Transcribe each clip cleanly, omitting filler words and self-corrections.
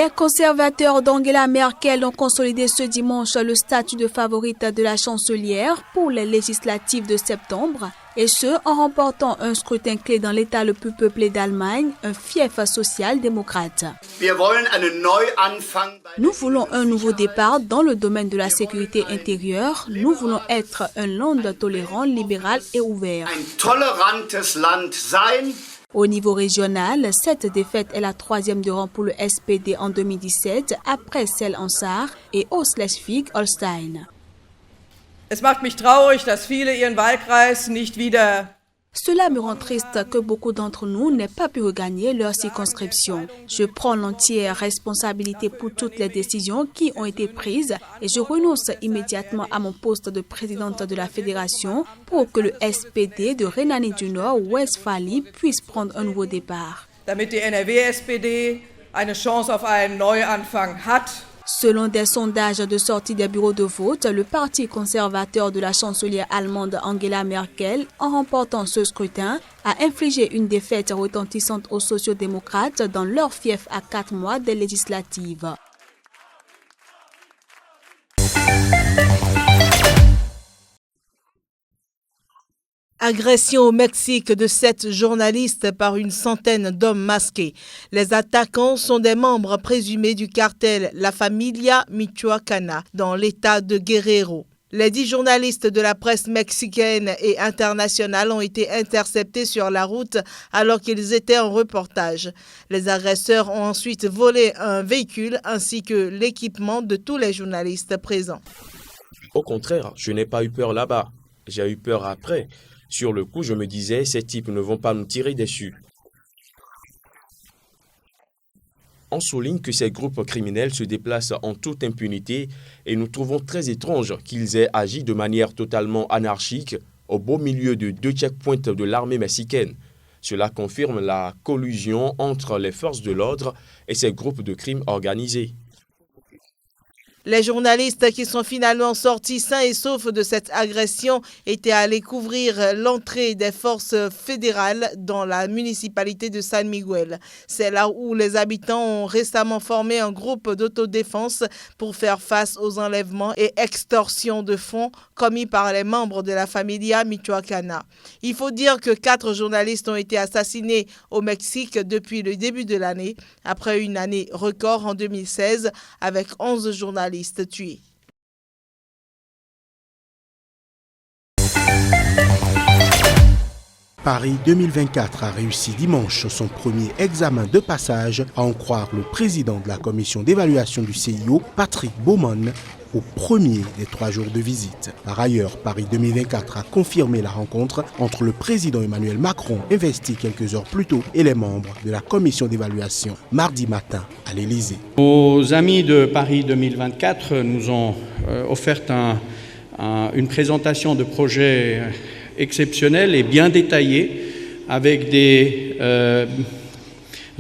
Les conservateurs d'Angela Merkel ont consolidé ce dimanche le statut de favorite de la chancelière pour les législatives de septembre, et ce en remportant un scrutin clé dans l'État le plus peuplé d'Allemagne, un fief social-démocrate. Nous voulons un nouveau départ dans le domaine de la sécurité intérieure. Nous voulons être un land tolérant, libéral et ouvert. Au niveau régional, cette défaite est la troisième de rang pour le SPD en 2017, après celle en Saar et au Schleswig-Holstein. Es macht mich traurig, dass viele ihren Wahlkreis nicht wieder. Cela me rend triste que beaucoup d'entre nous n'aient pas pu regagner leur circonscription. Je prends l'entière responsabilité pour toutes les décisions qui ont été prises et je renonce immédiatement à mon poste de présidente de la fédération pour que le SPD de Rhénanie du Nord-Westphalie puisse prendre un nouveau départ. Damit die NRW-SPD eine Chance auf einen Neuanfang hat. Selon des sondages de sortie des bureaux de vote, le parti conservateur de la chancelière allemande Angela Merkel, en remportant ce scrutin, a infligé une défaite retentissante aux sociodémocrates dans leur fief à 4 mois des législatives. Agression au Mexique de 7 journalistes par une centaine d'hommes masqués. Les attaquants sont des membres présumés du cartel La Familia Michoacana dans l'état de Guerrero. Les 10 journalistes de la presse mexicaine et internationale ont été interceptés sur la route alors qu'ils étaient en reportage. Les agresseurs ont ensuite volé un véhicule ainsi que l'équipement de tous les journalistes présents. Au contraire, je n'ai pas eu peur là-bas. J'ai eu peur après. Sur le coup, je me disais, ces types ne vont pas nous tirer dessus. On souligne que ces groupes criminels se déplacent en toute impunité et nous trouvons très étrange qu'ils aient agi de manière totalement anarchique au beau milieu de 2 checkpoints de l'armée mexicaine. Cela confirme la collusion entre les forces de l'ordre et ces groupes de crimes organisés. Les journalistes qui sont finalement sortis sains et saufs de cette agression étaient allés couvrir l'entrée des forces fédérales dans la municipalité de San Miguel. C'est là où les habitants ont récemment formé un groupe d'autodéfense pour faire face aux enlèvements et extorsions de fonds commis par les membres de la Familia Michoacana. Il faut dire que 4 journalistes ont été assassinés au Mexique depuis le début de l'année, après une année record en 2016 avec 11 journalistes tués. Paris 2024 a réussi dimanche son premier examen de passage, à en croire le président de la commission d'évaluation du CIO, Patrick Baumann, au premier des 3 jours de visite. Par ailleurs, Paris 2024 a confirmé la rencontre entre le président Emmanuel Macron, investi quelques heures plus tôt, et les membres de la commission d'évaluation mardi matin à l'Élysée. Nos amis de Paris 2024 nous ont offert une présentation de projet exceptionnel et bien détaillé, avec des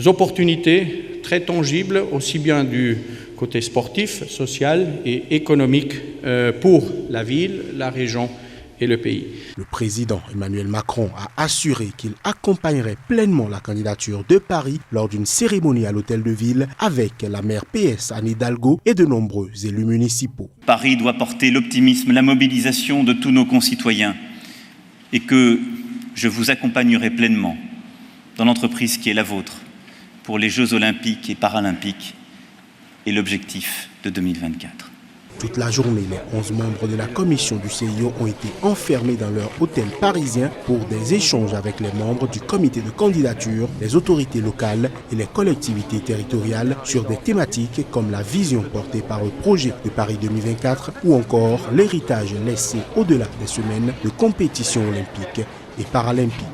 opportunités très tangibles, aussi bien du côté sportif, social et économique pour la ville, la région et le pays. Le président Emmanuel Macron a assuré qu'il accompagnerait pleinement la candidature de Paris lors d'une cérémonie à l'hôtel de ville avec la maire PS Anne Hidalgo et de nombreux élus municipaux. Paris doit porter l'optimisme, la mobilisation de tous nos concitoyens et que je vous accompagnerai pleinement dans l'entreprise qui est la vôtre pour les Jeux olympiques et paralympiques et l'objectif de 2024. Toute la journée, les 11 membres de la commission du CIO ont été enfermés dans leur hôtel parisien pour des échanges avec les membres du comité de candidature, les autorités locales et les collectivités territoriales sur des thématiques comme la vision portée par le projet de Paris 2024 ou encore l'héritage laissé au-delà des semaines de compétitions olympiques et paralympiques.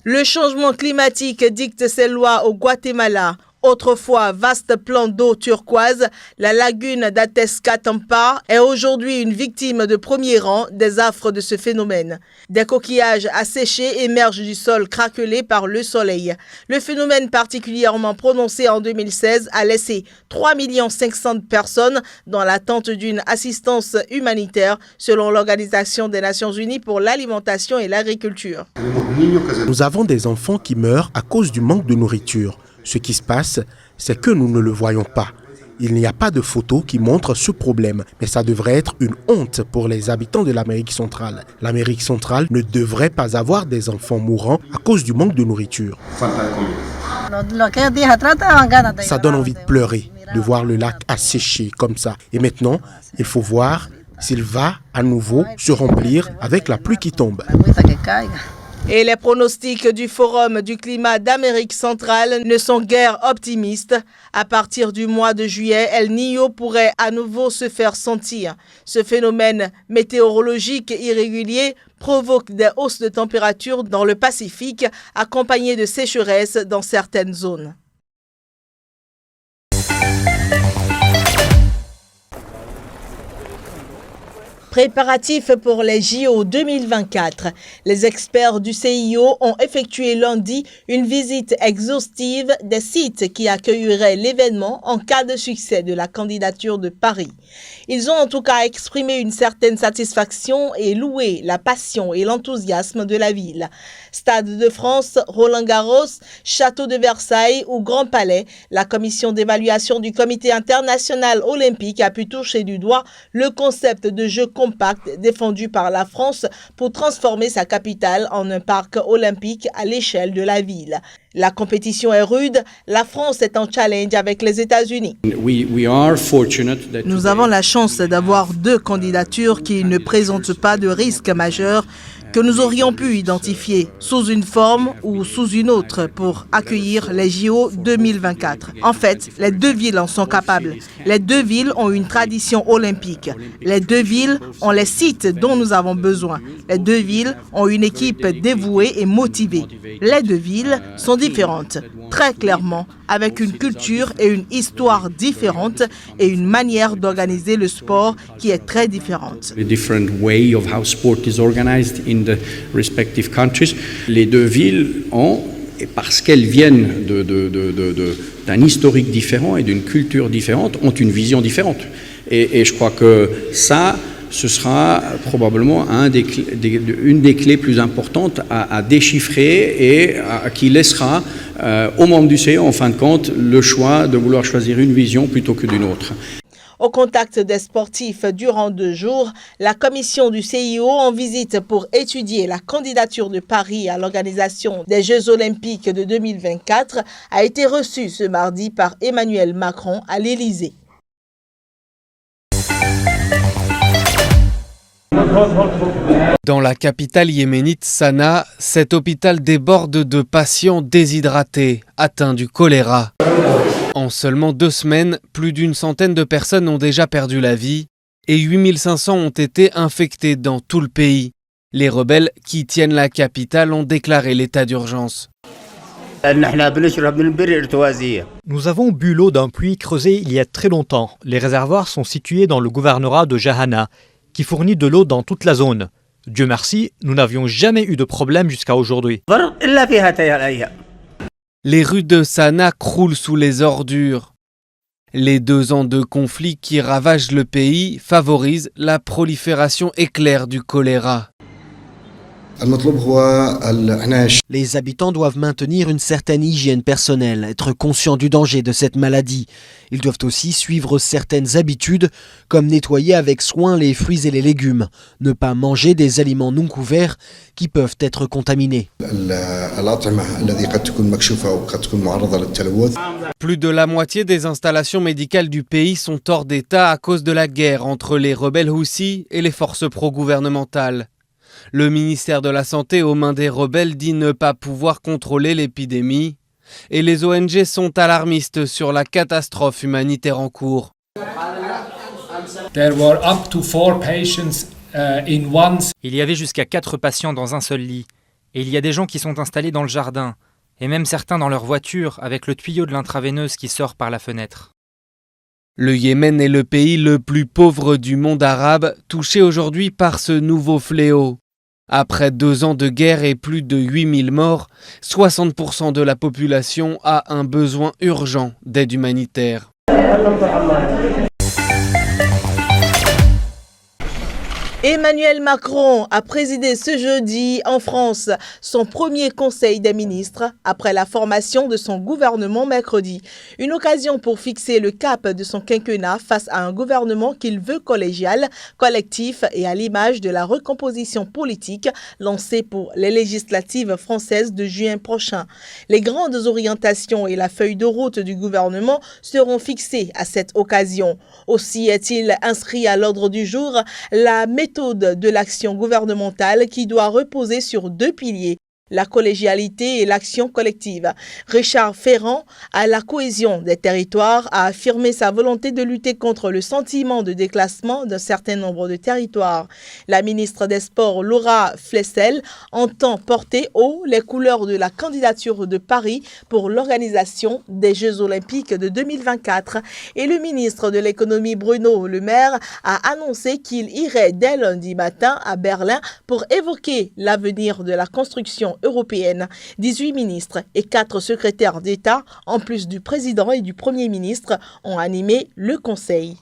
Le changement climatique dicte ses lois au Guatemala. Autrefois vaste plan d'eau turquoise, la lagune d'Atescatampa est aujourd'hui une victime de premier rang des affres de ce phénomène. Des coquillages asséchés émergent du sol craquelé par le soleil. Le phénomène particulièrement prononcé en 2016 a laissé 3 500 000 personnes dans l'attente d'une assistance humanitaire selon l'Organisation des Nations Unies pour l'alimentation et l'agriculture. Nous avons des enfants qui meurent à cause du manque de nourriture. Ce qui se passe, c'est que nous ne le voyons pas. Il n'y a pas de photos qui montrent ce problème, mais ça devrait être une honte pour les habitants de l'Amérique centrale. L'Amérique centrale ne devrait pas avoir des enfants mourants à cause du manque de nourriture. Ça donne envie de pleurer, de voir le lac asséché comme ça. Et maintenant, il faut voir s'il va à nouveau se remplir avec la pluie qui tombe. Et les pronostics du Forum du climat d'Amérique centrale ne sont guère optimistes. À partir du mois de juillet, El Niño pourrait à nouveau se faire sentir. Ce phénomène météorologique irrégulier provoque des hausses de température dans le Pacifique, accompagnées de sécheresses dans certaines zones. Préparatifs pour les JO 2024. Les experts du CIO ont effectué lundi une visite exhaustive des sites qui accueilleraient l'événement en cas de succès de la candidature de Paris. Ils ont en tout cas exprimé une certaine satisfaction et loué la passion et l'enthousiasme de la ville. Stade de France, Roland-Garros, Château de Versailles ou Grand Palais, la commission d'évaluation du Comité international olympique a pu toucher du doigt le concept de jeu compact défendu par la France pour transformer sa capitale en un parc olympique à l'échelle de la ville. La compétition est rude, la France est en challenge avec les États-Unis. Nous avons la chance d'avoir 2 candidatures qui ne présentent pas de risque majeur que nous aurions pu identifier sous une forme ou sous une autre pour accueillir les JO 2024. En fait, les 2 villes en sont capables. Les 2 villes ont une tradition olympique. Les 2 villes ont les sites dont nous avons besoin. Les 2 villes ont une équipe dévouée et motivée. Les 2 villes sont différentes, très clairement, avec une culture et une histoire différentes et une manière d'organiser le sport qui est très différente. Les 2 villes ont, et parce qu'elles viennent d'un historique différent et d'une culture différente, ont une vision différente. Et je crois que ça, ce sera probablement une des clés plus importantes à déchiffrer et qui laissera aux membres du CIO, en fin de compte, le choix de vouloir choisir une vision plutôt que d'une autre. Au contact des sportifs durant 2 jours, la commission du CIO en visite pour étudier la candidature de Paris à l'organisation des Jeux olympiques de 2024 a été reçue ce mardi par Emmanuel Macron à l'Élysée. Dans la capitale yéménite Sanaa, cet hôpital déborde de patients déshydratés, atteints du choléra. En seulement 2 semaines, plus d'une centaine de personnes ont déjà perdu la vie et 8500 ont été infectés dans tout le pays. Les rebelles qui tiennent la capitale ont déclaré l'état d'urgence. Nous avons bu l'eau d'un puits creusé il y a très longtemps. Les réservoirs sont situés dans le gouvernorat de Jahana, qui fournit de l'eau dans toute la zone. Dieu merci, nous n'avions jamais eu de problème jusqu'à aujourd'hui. Les rues de Sanaa croulent sous les ordures. Les 2 ans de conflit qui ravagent le pays favorisent la prolifération éclair du choléra. Les habitants doivent maintenir une certaine hygiène personnelle, être conscients du danger de cette maladie. Ils doivent aussi suivre certaines habitudes, comme nettoyer avec soin les fruits et les légumes, ne pas manger des aliments non couverts qui peuvent être contaminés. Plus de la moitié des installations médicales du pays sont hors d'état à cause de la guerre entre les rebelles Houthis et les forces pro-gouvernementales. Le ministère de la Santé aux mains des rebelles dit ne pas pouvoir contrôler l'épidémie et les ONG sont alarmistes sur la catastrophe humanitaire en cours. Il y avait jusqu'à 4 patients dans un seul lit et il y a des gens qui sont installés dans le jardin et même certains dans leur voiture avec le tuyau de l'intraveineuse qui sort par la fenêtre. Le Yémen est le pays le plus pauvre du monde arabe, touché aujourd'hui par ce nouveau fléau. Après 2 ans de guerre et plus de 8000 morts, 60% de la population a un besoin urgent d'aide humanitaire. Emmanuel Macron a présidé ce jeudi en France son premier conseil des ministres après la formation de son gouvernement mercredi. Une occasion pour fixer le cap de son quinquennat face à un gouvernement qu'il veut collégial, collectif et à l'image de la recomposition politique lancée pour les législatives françaises de juin prochain. Les grandes orientations et la feuille de route du gouvernement seront fixées à cette occasion. Aussi est-il inscrit à l'ordre du jour la méthode de l'action gouvernementale qui doit reposer sur 2 piliers, la collégialité et l'action collective. Richard Ferrand, à la cohésion des territoires, a affirmé sa volonté de lutter contre le sentiment de déclassement d'un certain nombre de territoires. La ministre des Sports, Laura Flessel, entend porter haut les couleurs de la candidature de Paris pour l'organisation des Jeux Olympiques de 2024. Et le ministre de l'Économie, Bruno Le Maire, a annoncé qu'il irait dès lundi matin à Berlin pour évoquer l'avenir de la construction européenne. 18 ministres et 4 secrétaires d'État, en plus du président et du Premier ministre, ont animé le Conseil.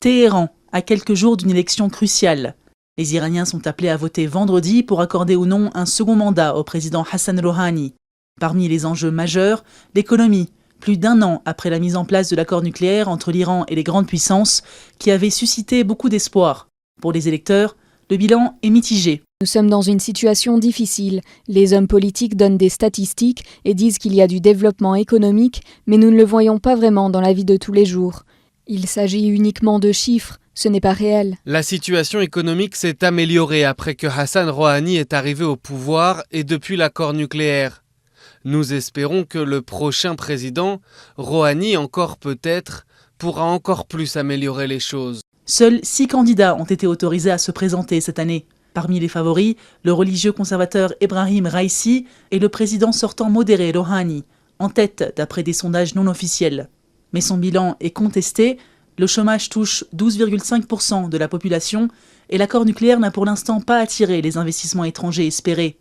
Téhéran, à quelques jours d'une élection cruciale. Les Iraniens sont appelés à voter vendredi pour accorder ou non un second mandat au président Hassan Rouhani. Parmi les enjeux majeurs, l'économie, plus d'1 an après la mise en place de l'accord nucléaire entre l'Iran et les grandes puissances, qui avait suscité beaucoup d'espoir. Pour les électeurs, le bilan est mitigé. Nous sommes dans une situation difficile. Les hommes politiques donnent des statistiques et disent qu'il y a du développement économique, mais nous ne le voyons pas vraiment dans la vie de tous les jours. Il s'agit uniquement de chiffres, ce n'est pas réel. La situation économique s'est améliorée après que Hassan Rouhani est arrivé au pouvoir et depuis l'accord nucléaire. Nous espérons que le prochain président, Rouhani encore peut-être, pourra encore plus améliorer les choses. Seuls 6 candidats ont été autorisés à se présenter cette année. Parmi les favoris, le religieux conservateur Ebrahim Raisi et le président sortant modéré Rouhani, en tête d'après des sondages non officiels. Mais son bilan est contesté, le chômage touche 12,5% de la population et l'accord nucléaire n'a pour l'instant pas attiré les investissements étrangers espérés.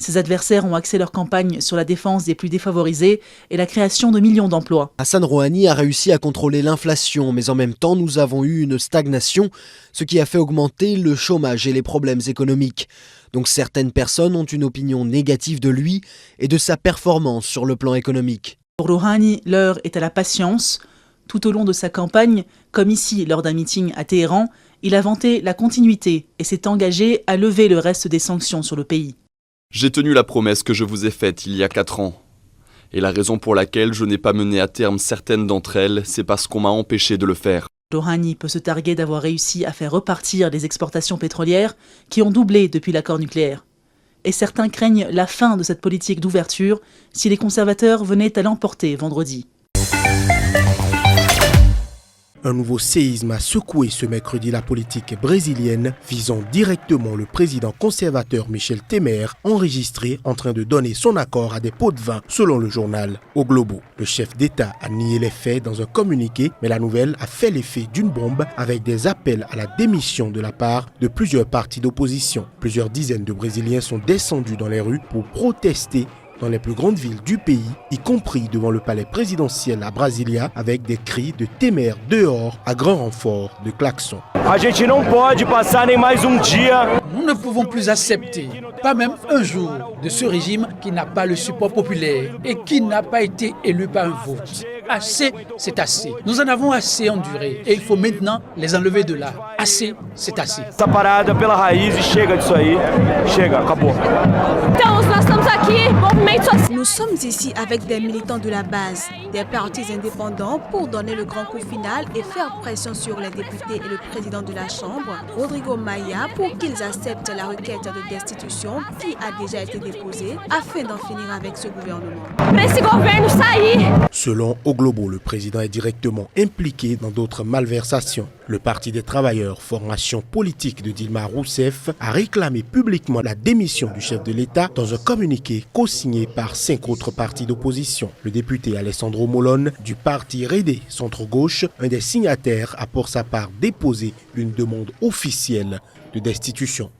Ses adversaires ont axé leur campagne sur la défense des plus défavorisés et la création de millions d'emplois. Hassan Rouhani a réussi à contrôler l'inflation, mais en même temps, nous avons eu une stagnation, ce qui a fait augmenter le chômage et les problèmes économiques. Donc certaines personnes ont une opinion négative de lui et de sa performance sur le plan économique. Pour Rouhani, l'heure est à la patience. Tout au long de sa campagne, comme ici lors d'un meeting à Téhéran, il a vanté la continuité et s'est engagé à lever le reste des sanctions sur le pays. J'ai tenu la promesse que je vous ai faite il y a 4 ans. Et la raison pour laquelle je n'ai pas mené à terme certaines d'entre elles, c'est parce qu'on m'a empêché de le faire. Rouhani peut se targuer d'avoir réussi à faire repartir les exportations pétrolières qui ont doublé depuis l'accord nucléaire. Et certains craignent la fin de cette politique d'ouverture si les conservateurs venaient à l'emporter vendredi. Un nouveau séisme a secoué ce mercredi la politique brésilienne, visant directement le président conservateur Michel Temer, enregistré en train de donner son accord à des pots de vin, selon le journal O Globo. Le chef d'État a nié les faits dans un communiqué, mais la nouvelle a fait l'effet d'une bombe avec des appels à la démission de la part de plusieurs partis d'opposition. Plusieurs dizaines de Brésiliens sont descendus dans les rues pour protester dans les plus grandes villes du pays, y compris devant le palais présidentiel à Brasilia, avec des cris de Temer dehors à grand renfort de klaxons. Nous ne pouvons plus accepter, pas même un jour, de ce régime qui n'a pas le support populaire et qui n'a pas été élu par un vote. Assez, c'est assez. Nous en avons assez enduré et il faut maintenant les enlever de là. Assez, c'est assez. Nous Nous sommes ici avec des militants de la base, des partis indépendants pour donner le grand coup final et faire pression sur les députés et le président de la Chambre, Rodrigo Maia, pour qu'ils acceptent la requête de destitution qui a déjà été déposée afin d'en finir avec ce gouvernement. Selon O Globo, le président est directement impliqué dans d'autres malversations. Le Parti des travailleurs, formation politique de Dilma Rousseff, a réclamé publiquement la démission du chef de l'État dans un communiqué co-signé par 5 autres partis d'opposition. Le député Alessandro Molon du parti Rede centre-gauche, un des signataires, a pour sa part déposé une demande officielle de destitution.